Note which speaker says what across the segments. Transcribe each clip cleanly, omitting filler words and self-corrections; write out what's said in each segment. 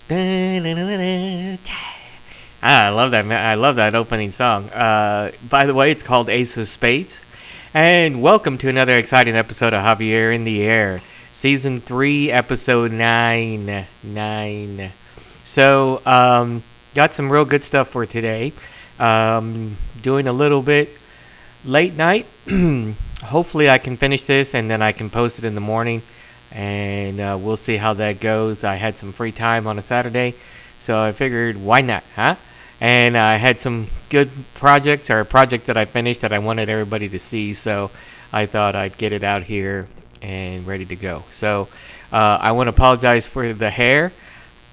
Speaker 1: I love that, man. I love that opening song. By the way, it's called Ace of Spades. And welcome to another exciting episode of Javier in the Air, Season 3, Episode 9. 9. So, got some real good stuff for today. Doing a little bit late night. Hopefully, I can finish this and then I can post it in the morning. And we'll see how that goes. I had some free time on a Saturday, so I figured, why not, huh? And I had some good projects, or a project that I finished that I wanted everybody to see, so I thought I'd get it out here and ready to go. So I want to apologize for the hair.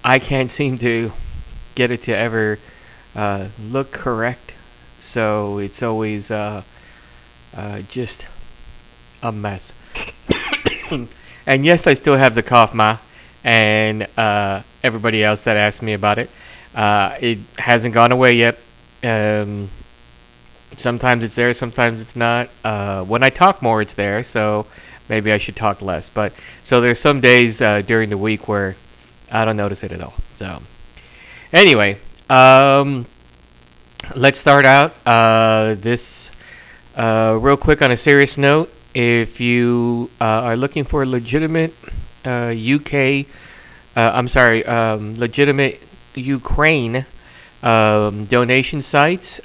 Speaker 1: I can't seem to get it to ever look correct, so it's always just a mess. And yes, I still have the cough, Ma, and everybody else that asked me about it. It hasn't gone away yet. Sometimes it's there, sometimes it's not. When I talk more, it's there, so maybe I should talk less. But so there's some days during the week where I don't notice it at all. So anyway, let's start out this real quick on a serious note. If you are looking for legitimate UK, legitimate Ukraine donation sites,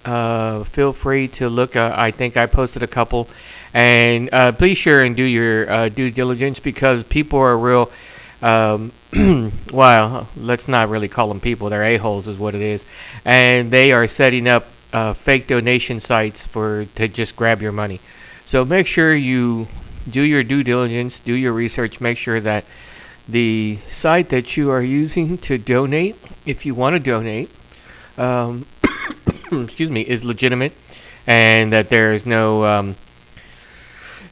Speaker 1: feel free to look. I think I posted a couple, and be sure and do your due diligence because people are real. Well, let's not really call them people. They're a-holes, is what it is, and they are setting up fake donation sites to just grab your money. So make sure you do your due diligence, do your research, make sure that the site that you are using to donate, if you want to donate, excuse me, is legitimate, and that there is no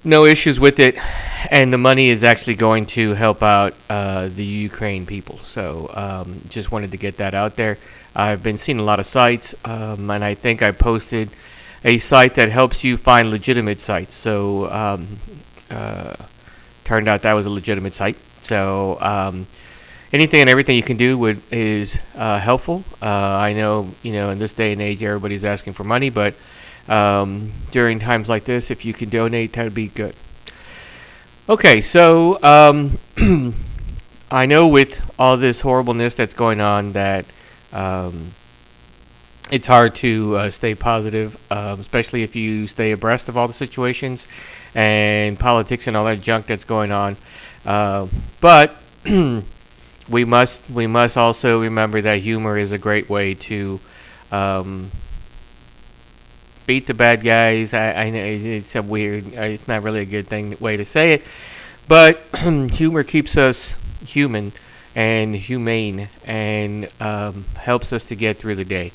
Speaker 1: issues with it, and the money is actually going to help out the Ukraine people. So just wanted to get that out there. I've been seeing a lot of sites, and I think I posted a site that helps you find legitimate sites. So turned out that was a legitimate site. So anything and everything you can do is helpful. I know, in this day and age, everybody's asking for money, but during times like this, if you can donate, that would be good. Okay, so I know with all this horribleness that's going on that it's hard to stay positive, especially if you stay abreast of all the situations and politics and all that junk that's going on. But we must also remember that humor is a great way to beat the bad guys. I know it's a weird, it's not really a good way to say it, but humor keeps us human and humane and helps us to get through the day.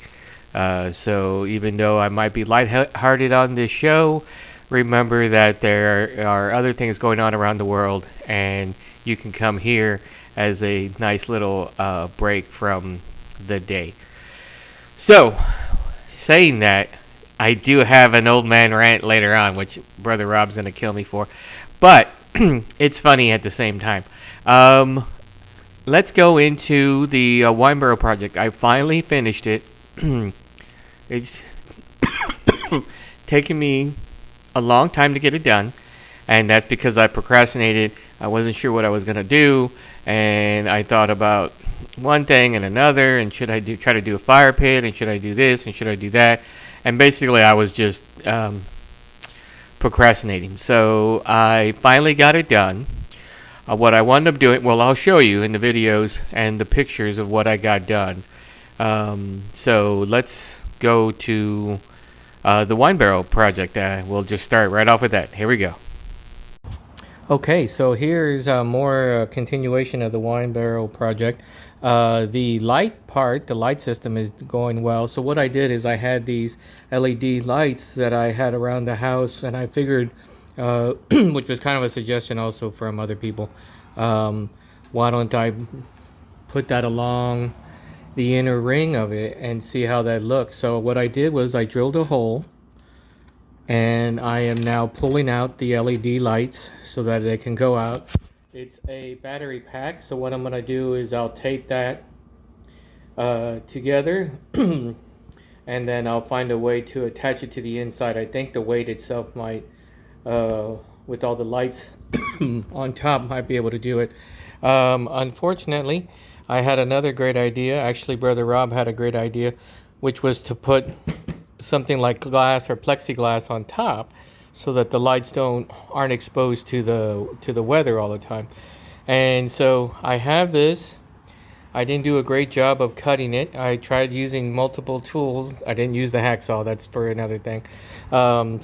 Speaker 1: So even though I might be lighthearted on this show, remember that there are other things going on around the world, and you can come here as a nice little break from the day. So, saying that, I do have an old man rant later on, which Brother Rob's going to kill me for, but it's funny at the same time. Let's go into the Weinboro project. I finally finished it. It's taken me a long time to get it done, and that's because I procrastinated. I wasn't sure what I was going to do, and I thought about one thing and another, and should I try to do a fire pit, and should I do this, and should I do that, and basically I was just procrastinating. So I finally got it done. What I wound up doing, well, I'll show you in the videos and the pictures of what I got done. So let's go to the wine barrel project. We'll just start right off with that. Here we go. Okay, so here's more continuation of the wine barrel project. The light system is going well. So what I did is I had these LED lights that I had around the house, and I figured, which was kind of a suggestion also from other people, why don't I put that along the inner ring of it and see how that looks. So what I did was I drilled a hole, and I am now pulling out the LED lights so that they can go out. It's a battery pack, so what I'm going to do is I'll tape that together. And then I'll find a way to attach it to the inside. I think the weight itself might, with all the lights on top, might be able to do it. Unfortunately, I had another great idea. Actually, Brother Rob had a great idea, which was to put something like glass or plexiglass on top, so that the lights aren't exposed to the weather all the time. And so I have this. I didn't do a great job of cutting it. I tried using multiple tools. I didn't use the hacksaw. That's for another thing. Um,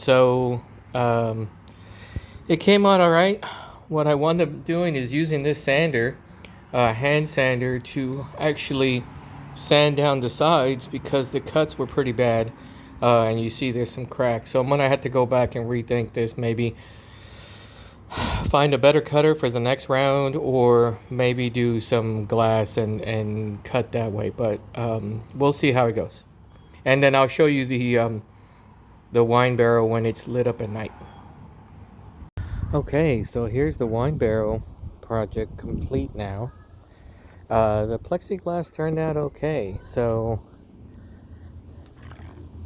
Speaker 1: it came out all right. What I wound up doing is using this sander, hand sander, to actually sand down the sides because the cuts were pretty bad. And you see there's some cracks. So I'm gonna have to go back and rethink this. Maybe find a better cutter for the next round, or maybe do some glass and cut that way. But we'll see how it goes. And then I'll show you the wine barrel when it's lit up at night. Okay, so here's the wine barrel project complete now. The plexiglass turned out okay. So,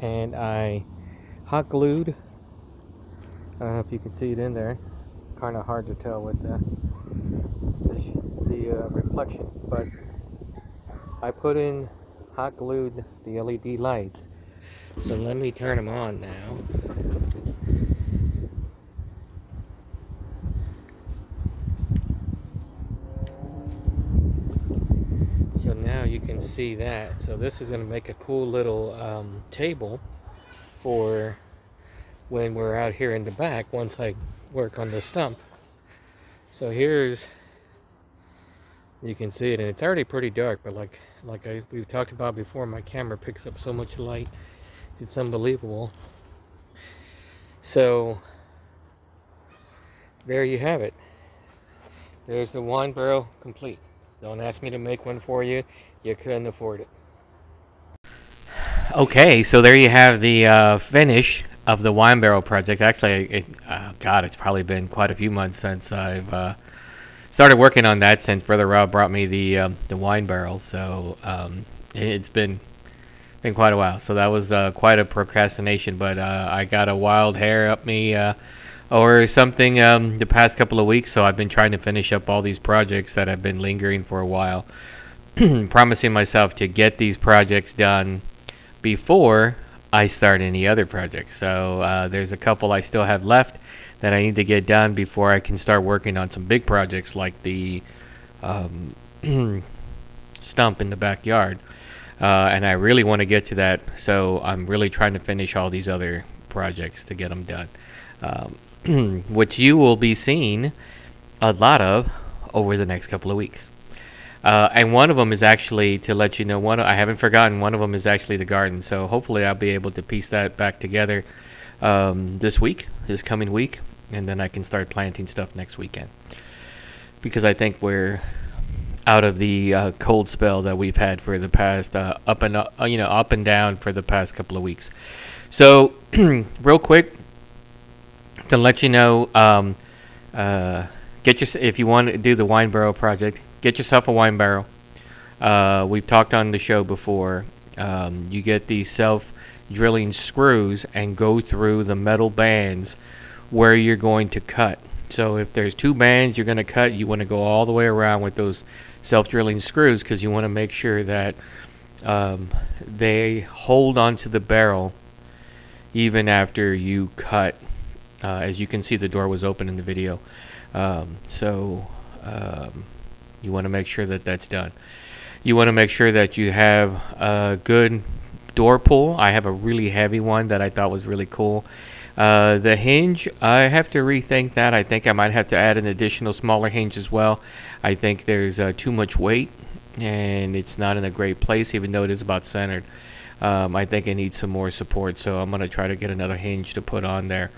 Speaker 1: and I hot glued. I don't know if you can see it in there. Kind of hard to tell with the reflection, but I put in hot glued the LED lights. So let me turn them on now. So now you can see that. So this is going to make a cool little table for when we're out here in the back once I work on the stump. So here's, you can see it, and it's already pretty dark, but we've talked about before, my camera picks up so much light, it's unbelievable. So there you have it. There's the wine barrel complete. Don't ask me to make one for you. You couldn't afford it. Okay, so there you have the finish of the wine barrel project. Actually, God, it's probably been quite a few months since I've started working on that. Since Brother Rob brought me the wine barrel, so it's been quite a while. So that was quite a procrastination. But I got a wild hair up me or something the past couple of weeks. So I've been trying to finish up all these projects that have been lingering for a while, promising myself to get these projects done before I start any other projects. So there's a couple I still have left that I need to get done before I can start working on some big projects like the stump in the backyard. And I really want to get to that, so I'm really trying to finish all these other projects to get them done, which you will be seeing a lot of over the next couple of weeks. And one of them is actually, to let you know, I haven't forgotten, one of them is actually the garden. So hopefully I'll be able to piece that back together this coming week, and then I can start planting stuff next weekend. Because I think we're out of the cold spell that we've had for the past up and down for the past couple of weeks. So real quick, to let you know, if you want to do the wine barrel project, get yourself a wine barrel. We've talked on the show before. You get these self-drilling screws and go through the metal bands where you're going to cut. So if there's two bands you're going to cut, you want to go all the way around with those self-drilling screws, because you want to make sure that they hold onto the barrel even after you cut. As you can see, the door was open in the video. You want to make sure that that's done. You want to make sure that you have a good door pull. I have a really heavy one that I thought was really cool. The hinge, I have to rethink that. I think I might have to add an additional smaller hinge as well. I think there's too much weight, and it's not in a great place, even though it is about centered. I think it needs some more support, so I'm going to try to get another hinge to put on there.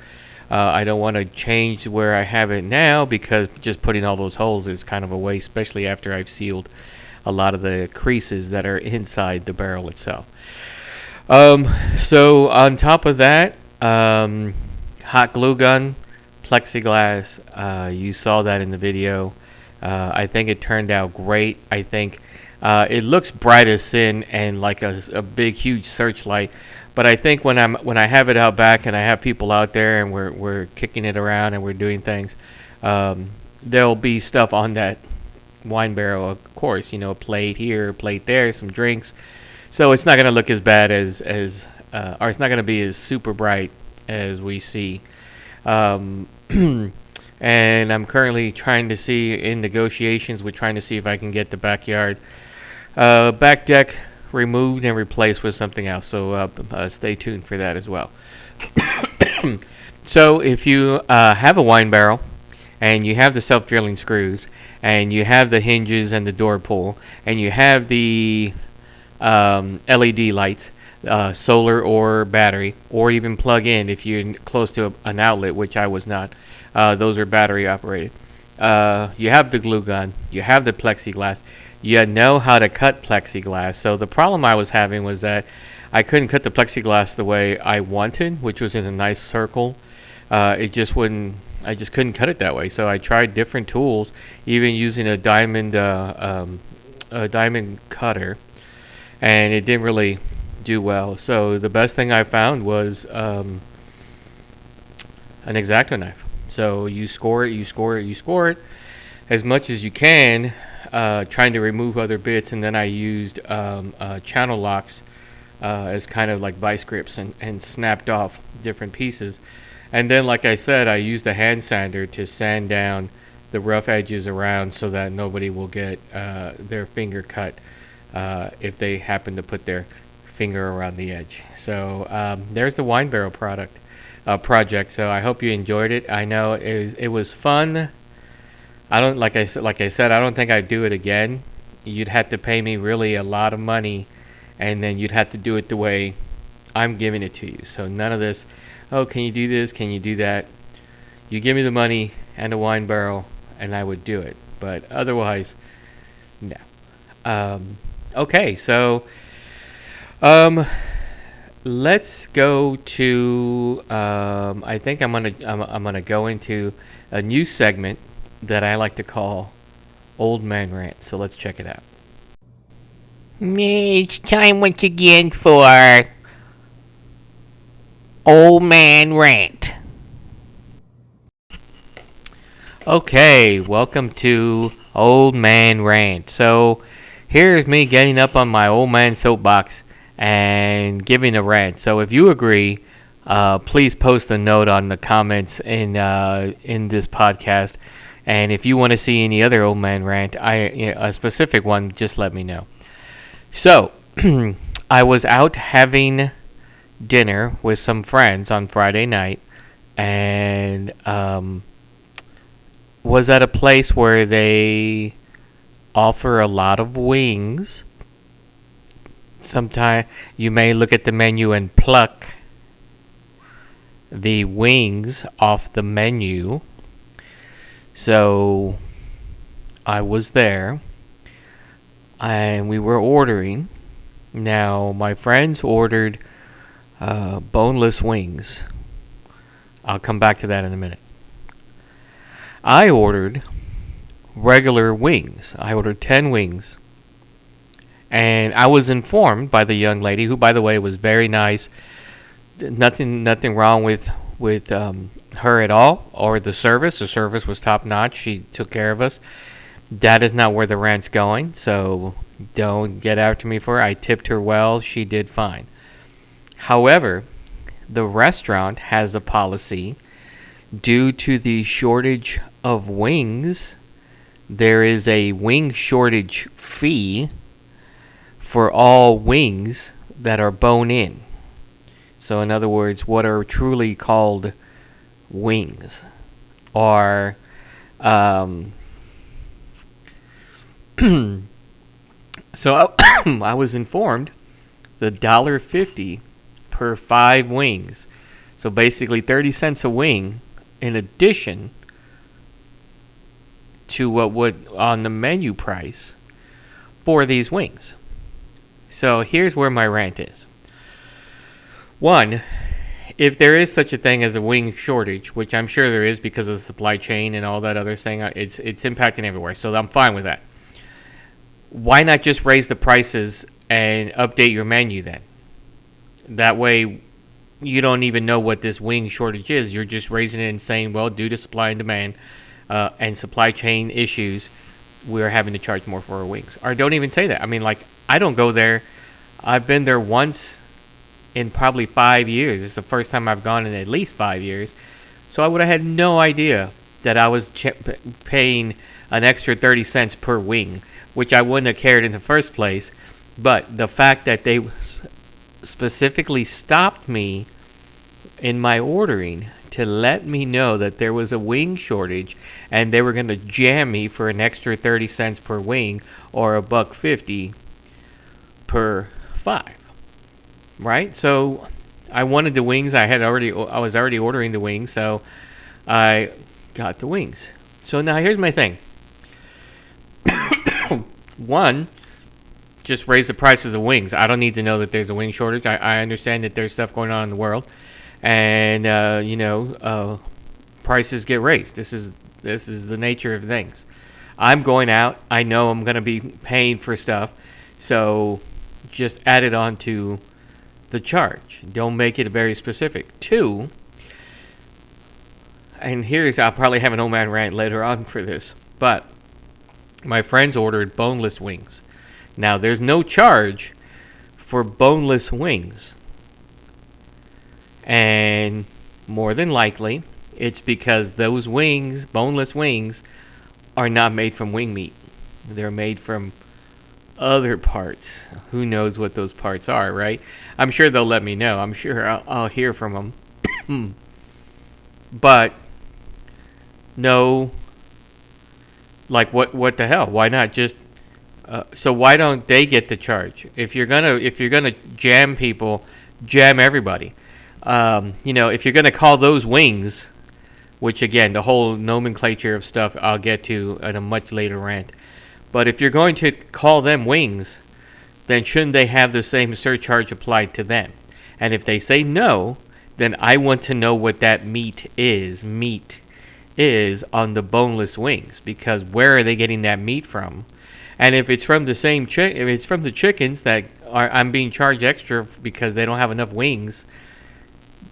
Speaker 1: I don't want to change where I have it now, because just putting all those holes is kind of a waste, especially after I've sealed a lot of the creases that are inside the barrel itself. So on top of that, hot glue gun, plexiglass, you saw that in the video. I think it turned out great. I think It looks bright as sin and like a big huge searchlight, but I think when I have it out back and I have people out there and we're kicking it around and we're doing things, um, there'll be stuff on that wine barrel, of course. A plate here, a plate there, some drinks. So it's not gonna look as bad or it's not gonna be as super bright as we see. Um, and I'm currently trying to see in negotiations. We're trying to see if I can get the backyard back deck removed and replaced with something else. So stay tuned for that as well. So if you have a wine barrel and you have the self-drilling screws and you have the hinges and the door pull and you have the LED lights, solar or battery, or even plug in if you're close to an outlet, which I was not. Those are battery operated. You have the glue gun, you have the plexiglass, you know how to cut plexiglass. So the problem I was having was that I couldn't cut the plexiglass the way I wanted, which was in a nice circle. It just wouldn't. I just couldn't cut it that way. So I tried different tools, even using a diamond cutter, and it didn't really do well. So the best thing I found was an X-Acto knife. So you score it, you score it, you score it as much as you can, trying to remove other bits, and then I used channel locks as kind of like vice grips and snapped off different pieces. And then, like I said, I used a hand sander to sand down the rough edges around so that nobody will get their finger cut if they happen to put their finger around the edge. So there's the wine barrel project. So I hope you enjoyed it. I know it was fun. I don't like I said I don't think I'd do it again. You'd have to pay me really a lot of money, and then you'd have to do it the way I'm giving it to you. So none of this. Oh, can you do this? Can you do that? You give me the money and a wine barrel, and I would do it. But otherwise, no. Okay, so let's go to. I think I'm gonna go into a new segment that I like to call Old Man Rant. So let's check it out. It's time once again for Old Man Rant. Okay, welcome to Old Man Rant. So here's me getting up on my old man soapbox and giving a rant. So if you agree, please post a note on the comments in this podcast. And if you want to see any other old man rant, a specific one, just let me know. So I was out having dinner with some friends on Friday night, and was at a place where they offer a lot of wings. Sometimes you may look at the menu and pluck the wings off the menu. So I was there, and we were ordering. Now my friends ordered boneless wings. I'll come back to that in a minute. I ordered regular wings. I ordered 10 wings. And I was informed by the young lady, who, by the way, was very nice. Nothing wrong with her at all, or the service. The service was top notch. She took care of us. That is not where the rant's going, so don't get after me for it. I tipped her well. She did fine. However, the restaurant has a policy. Due to the shortage of wings, there is a wing shortage fee for all wings that are bone-in. So in other words, what are truly called wings are so I was informed the $1.50 per 5 wings. So basically 30 cents a wing in addition to what would on the menu price for these wings. So here's where my rant is. One, if there is such a thing as a wing shortage, which I'm sure there is because of the supply chain and all that other thing, it's impacting everywhere. So I'm fine with that. Why not just raise the prices and update your menu then? That way, you don't even know what this wing shortage is. You're just raising it and saying, well, due to supply and demand and supply chain issues, we're having to charge more for our wings. Or don't even say that. I mean, like, I don't go there. I've been there once in probably 5 years. It's the first time I've gone in at least 5 years. So I would have had no idea that I was paying an extra 30 cents per wing, which I wouldn't have cared in the first place. But the fact that they specifically stopped me in my ordering to let me know that there was a wing shortage and they were going to jam me for an extra 30 cents per wing or a buck 50 per 5, right? So I wanted the wings. I was already ordering the wings, so I got the wings. So now here's my thing. One, just raise the prices of wings. I don't need to know that there's a wing shortage. I understand that there's stuff going on in the world, and prices get raised. This is the nature of things. I'm going out. I know I'm going to be paying for stuff, so just add it on to the charge. Don't make it very specific. Two, and I'll probably have an old man rant later on for this, but my friends ordered boneless wings. Now, there's no charge for boneless wings. And more than likely, it's because those wings, boneless wings, are not made from wing meat. They're made from other parts. Who knows what those parts are, right? I'm sure they'll let me know. I'm sure I'll hear from them. But no, like what the hell? Why not just so why don't they get the charge? If you're gonna jam people, jam everybody. If you're gonna call those wings, which again, the whole nomenclature of stuff I'll get to in a much later rant. But if you're going to call them wings, then shouldn't they have the same surcharge applied to them? And if they say no, then I want to know what that meat is. Meat is on the boneless wings, because where are they getting that meat from? And if it's from the if it's from the chickens that I'm being charged extra because they don't have enough wings,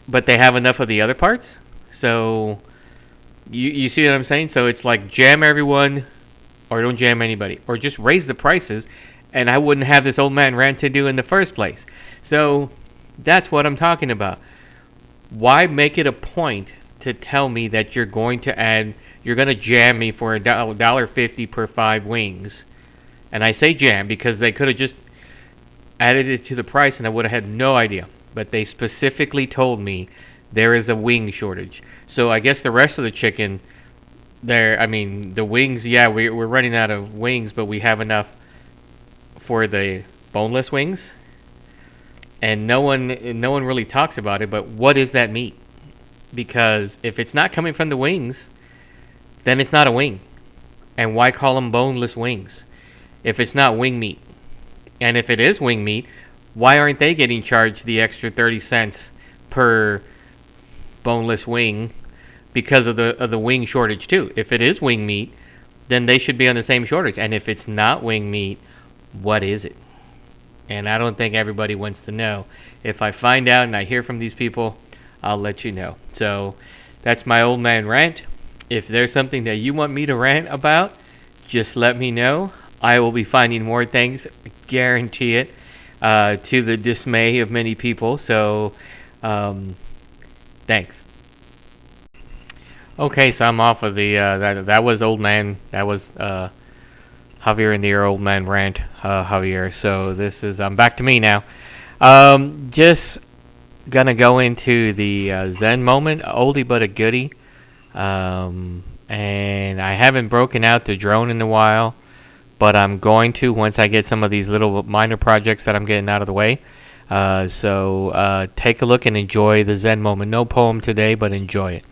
Speaker 1: but they have enough of the other parts. So you see what I'm saying? So it's like jam everyone, or don't jam anybody, or just raise the prices, and I wouldn't have this old man rant to do in the first place. So that's what I'm talking about. Why make it a point to tell me that you're going to jam me for $1.50 per 5 wings? And I say jam because they could have just added it to the price and I would have had no idea. But they specifically told me there is a wing shortage. So I guess the rest of the chicken, the wings, yeah, we're running out of wings, but we have enough for the boneless wings. And no one really talks about it, but what is that meat? Because if it's not coming from the wings, then it's not a wing. And why call them boneless wings if it's not wing meat? And if it is wing meat, why aren't they getting charged the extra 30 cents per boneless wing because of the wing shortage too? If it is wing meat, then they should be on the same shortage. And if it's not wing meat, what is it? And I don't think everybody wants to know. If I find out and I hear from these people, I'll let you know. So that's my old man rant. If there's something that you want me to rant about, just let me know. I will be finding more things, guarantee it, to the dismay of many people. So thanks. Okay, so I'm off of the that was old man. That was Javier In The Air, old man rant, Javier. So I'm back to me now. Just gonna go into the Zen moment, oldie but a goodie. And I haven't broken out the drone in a while, but I'm going to once I get some of these little minor projects that I'm getting out of the way. So take a look and enjoy the Zen moment. No poem today, but enjoy it.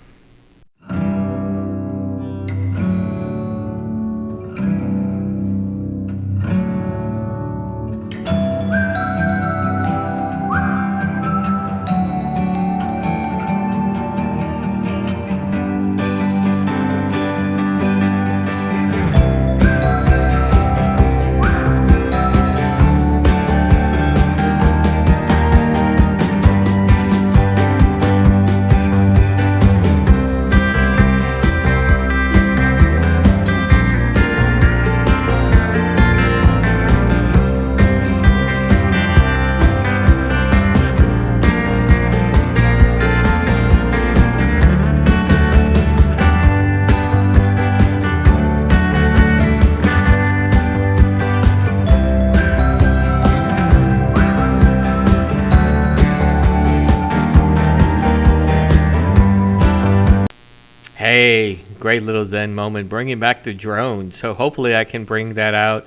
Speaker 1: Hey, great little Zen moment. Bringing back the drone. So hopefully I can bring that out.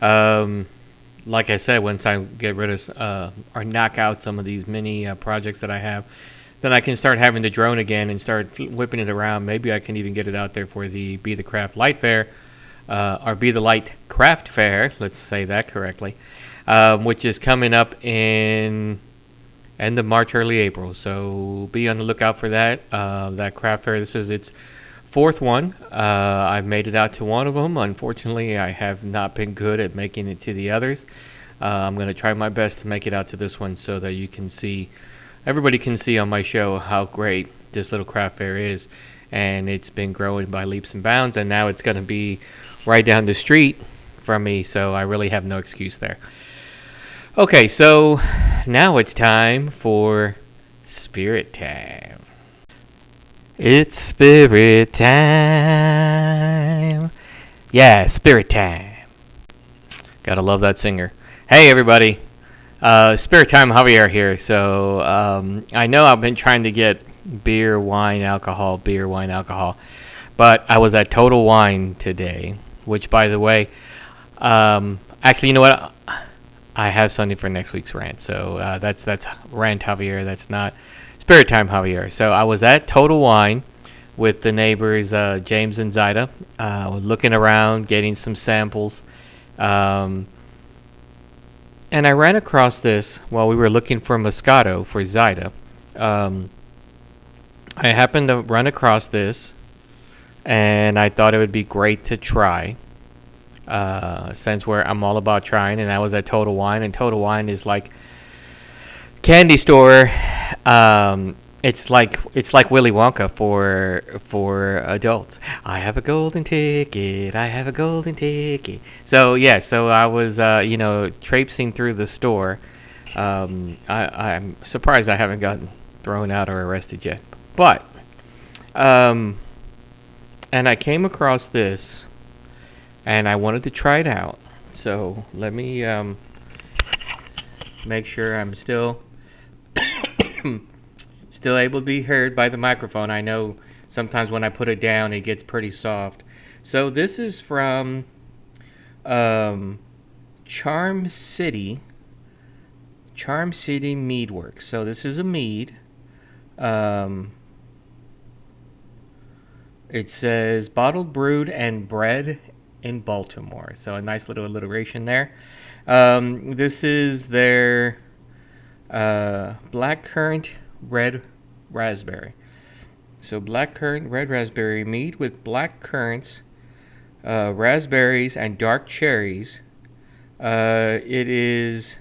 Speaker 1: Um, like I said, once I get rid of or knock out some of these mini projects that I have, then I can start having the drone again and start whipping it around. Maybe I can even get it out there for the Be the Craft Light Fair, or Be the Light Craft Fair. Let's say that correctly, which is coming up in end of March, early April. So be on the lookout for that. That craft fair. This is its fourth one. I've made it out to one of them. Unfortunately, I have not been good at making it to the others. I'm going to try my best to make it out to this one so that you can see, everybody can see on my show how great this little craft fair is. And it's been growing by leaps and bounds, and now it's going to be right down the street from me, so I really have no excuse there. Okay, so now it's time for Spirit Time. It's Spirit Time. Yeah, Spirit Time. Gotta love that singer. Hey, everybody. Spirit Time Javier here. So, I know I've been trying to get beer, wine, alcohol, but I was at Total Wine today, which, by the way, actually, you know what? I have something for next week's rant. So that's Rant Javier. That's not Spirit Time Javier. So I was at Total Wine with the neighbors James and Zaida, looking around, getting some samples, and I ran across this while we were looking for Moscato for Zaida. I happened to run across this, and I thought it would be great to try. Since I'm all about trying, and I was at Total Wine, and Total Wine is like candy store. It's like Willy Wonka for adults. I have a golden ticket. I have a golden ticket. So I was traipsing through the store. I'm surprised I haven't gotten thrown out or arrested yet. But and I came across this, and I wanted to try it out. So let me make sure I'm still able to be heard by the microphone. I know sometimes when I put it down, it gets pretty soft. So this is from Charm City Mead Works. So this is a mead. It says bottled, brewed, and bred in Baltimore. So a nice little alliteration there. This is their blackcurrant red raspberry. So blackcurrant red raspberry mead with black currants, raspberries, and dark cherries. It is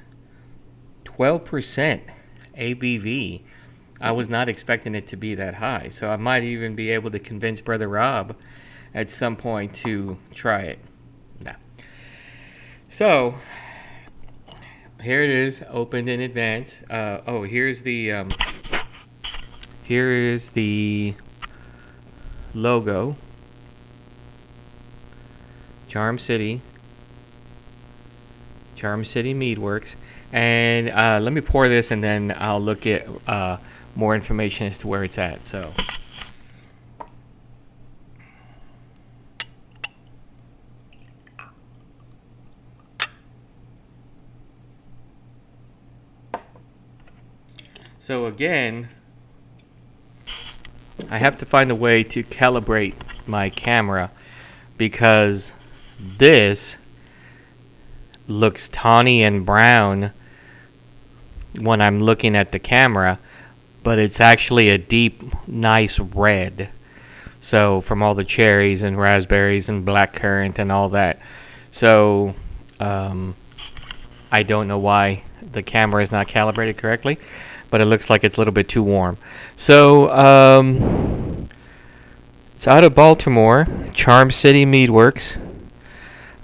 Speaker 1: 12% ABV. I was not expecting it to be that high, so I might even be able to convince Brother Rob at some point to try it. No. So here it is, opened in advance. Here's the logo. Charm City Mead Works. And let me pour this, and then I'll look at more information as to where it's at. So again, I have to find a way to calibrate my camera, because this looks tawny and brown when I'm looking at the camera, but it's actually a deep, nice red. So from all the cherries and raspberries and blackcurrant and all that. So I don't know why the camera is not calibrated correctly, but it looks like it's a little bit too warm. So it's out of Baltimore, Charm City Mead Works.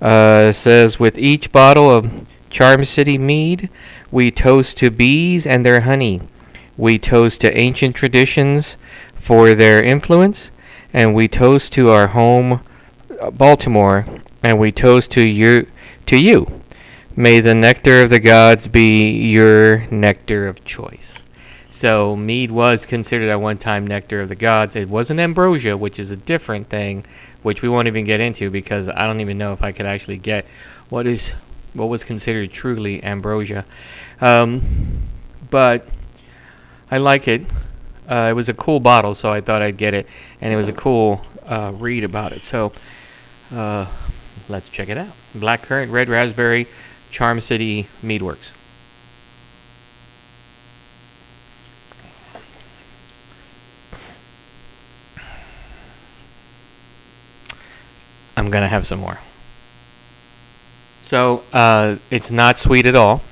Speaker 1: It says, with each bottle of Charm City Mead, we toast to bees and their honey. We toast to ancient traditions for their influence, and we toast to our home, Baltimore, and we toast to you. May the nectar of the gods be your nectar of choice. So mead was considered at one time nectar of the gods. It wasn't ambrosia, which is a different thing, which we won't even get into because I don't even know if I could actually get what was considered truly ambrosia. But I like it. It was a cool bottle, so I thought I'd get it, and it was a cool read about it. So let's check it out. Blackcurrant, red raspberry, Charm City Meadworks. I'm gonna have some more. So it's not sweet at all.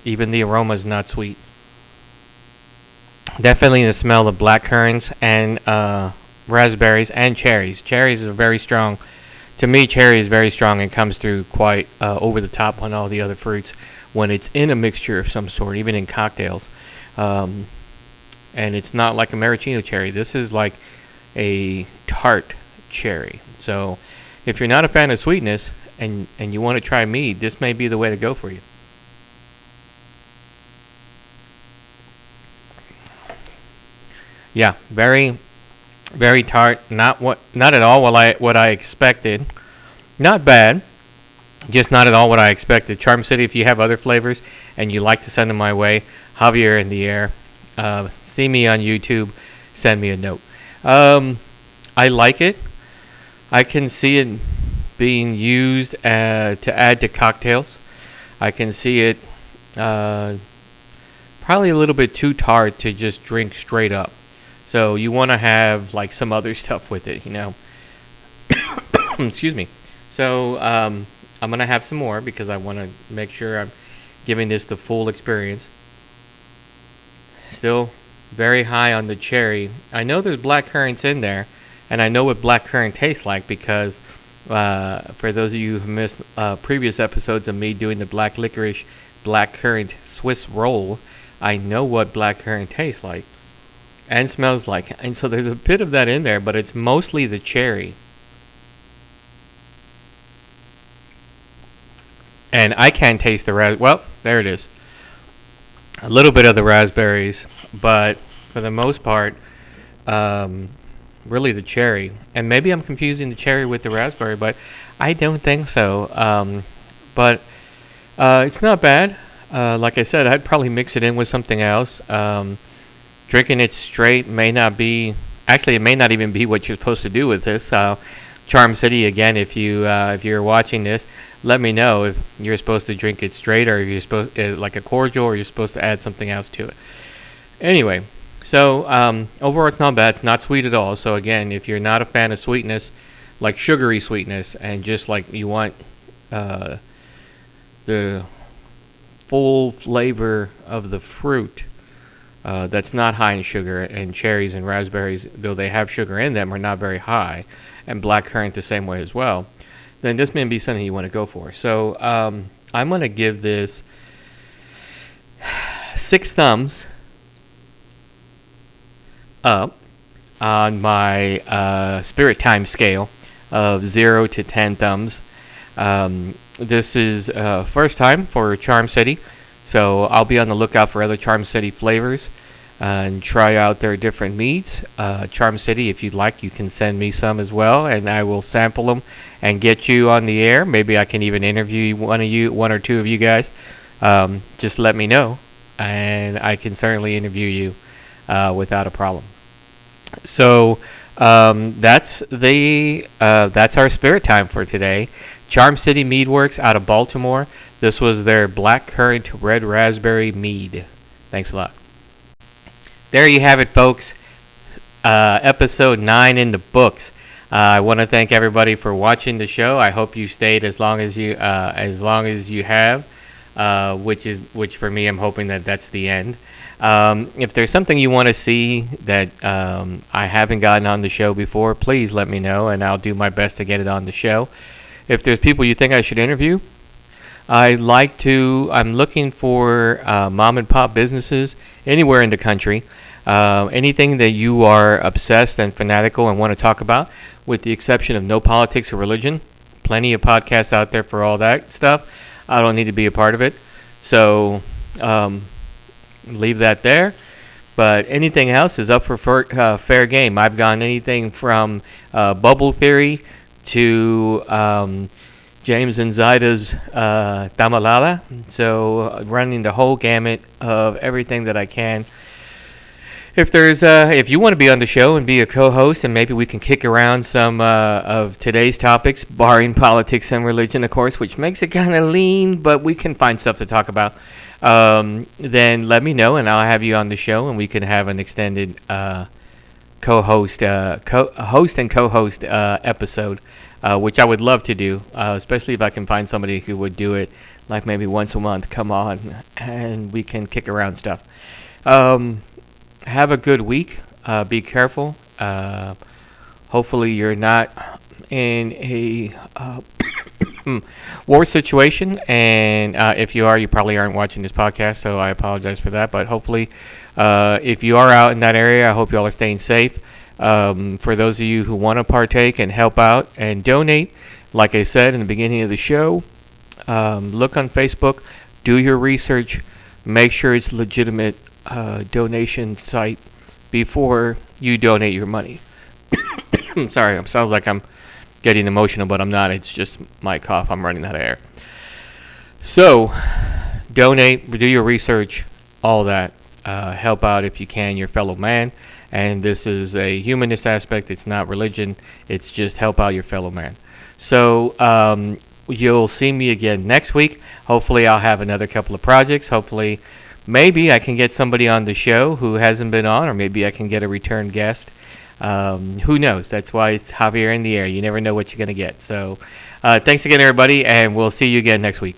Speaker 1: Even the aroma is not sweet. Definitely the smell of black currants and raspberries and cherries. Cherries are very strong. To me, cherry is very strong and comes through quite over the top on all the other fruits when it's in a mixture of some sort, even in cocktails. And it's not like a maraschino cherry. This is like a tart cherry. So if you're not a fan of sweetness and you want to try mead, this may be the way to go for you. Yeah, very, very tart. Not at all what I expected. Not bad, just not at all what I expected. Charm City, if you have other flavors and you like to send them my way, Javier In The Air. See me on YouTube. Send me a note. I like it. I can see it being used to add to cocktails. I can see it probably a little bit too tart to just drink straight up. So you want to have like some other stuff with it, you know. Excuse me. So I'm gonna have some more because I want to make sure I'm giving this the full experience. Still very high on the cherry. I know there's black currants in there, and I know what black currant tastes like because for those of you who missed previous episodes of me doing the black licorice, black currant Swiss roll, I know what black currant tastes like and smells like. And so there's a bit of that in there, but it's mostly the cherry. And I can't taste the well, there it is. A little bit of the raspberries, but for the most part, really the cherry. And maybe I'm confusing the cherry with the raspberry, but I don't think so. But it's not bad. Like I said, I'd probably mix it in with something else. Drinking it straight may not be. Actually, it may not even be what you're supposed to do with this. Charm City, again, if you're watching this, let me know if you're supposed to drink it straight or if you're supposed like a cordial or you're supposed to add something else to it. Anyway, so overall it's not bad. It's not sweet at all. So again, if you're not a fan of sweetness, like sugary sweetness, and just like you want the full flavor of the fruit that's not high in sugar, and cherries and raspberries, though they have sugar in them, are not very high, and blackcurrant the same way as well, then this may be something you want to go for. So I'm going to give this 6 thumbs up on my Spirit Time scale of 0 to 10 thumbs. This is first time for Charm City, so I'll be on the lookout for other Charm City flavors and try out their different meads. Charm City, if you'd like, you can send me some as well, and I will sample them and get you on the air. Maybe I can even interview one or two of you guys. Just let me know, and I can certainly interview you without a problem. So that's our Spirit Time for today. Charm City Meadworks out of Baltimore. This was their blackcurrant red raspberry mead. Thanks a lot. There you have it, folks. Episode 9 in the books. I want to thank everybody for watching the show. I hope you stayed as long as you have, which for me, I'm hoping that that's the end. If there's something you want to see that I haven't gotten on the show before, please let me know, and I'll do my best to get it on the show. If there's people you think I should interview, I'm looking for mom and pop businesses anywhere in the country. Anything that you are obsessed and fanatical and want to talk about, with the exception of no politics or religion. Plenty of podcasts out there for all that stuff. I don't need to be a part of it. So leave that there. But anything else is up for fair game. I've gone anything from bubble theory to James and Zaida's Tamalala. So running the whole gamut of everything that I can. If you want to be on the show and be a co-host, and maybe we can kick around some of today's topics, barring politics and religion, of course, which makes it kind of lean, but we can find stuff to talk about. Then let me know, and I'll have you on the show, and we can have an extended co-host, host and co-host episode, which I would love to do, especially if I can find somebody who would do it, like maybe once a month. Come on, and we can kick around stuff. Have a good week. Be careful. Hopefully, you're not in a war situation. And if you are, you probably aren't watching this podcast, so I apologize for that. But hopefully, if you are out in that area, I hope you all are staying safe. For those of you who want to partake and help out and donate, like I said in the beginning of the show, look on Facebook, do your research, make sure it's legitimate donation site before you donate your money. Sorry, it sounds like I'm getting emotional, but I'm not. It's just my cough. I'm running out of air. So, donate, do your research, all that. Help out if you can your fellow man. And this is a humanist aspect. It's not religion. It's just help out your fellow man. So, you'll see me again next week. Hopefully, I'll have another couple of projects. Hopefully, maybe I can get somebody on the show who hasn't been on, or maybe I can get a return guest. Who knows? That's why it's Javier in the Air. You never know what you're going to get. So, thanks again, everybody, and we'll see you again next week.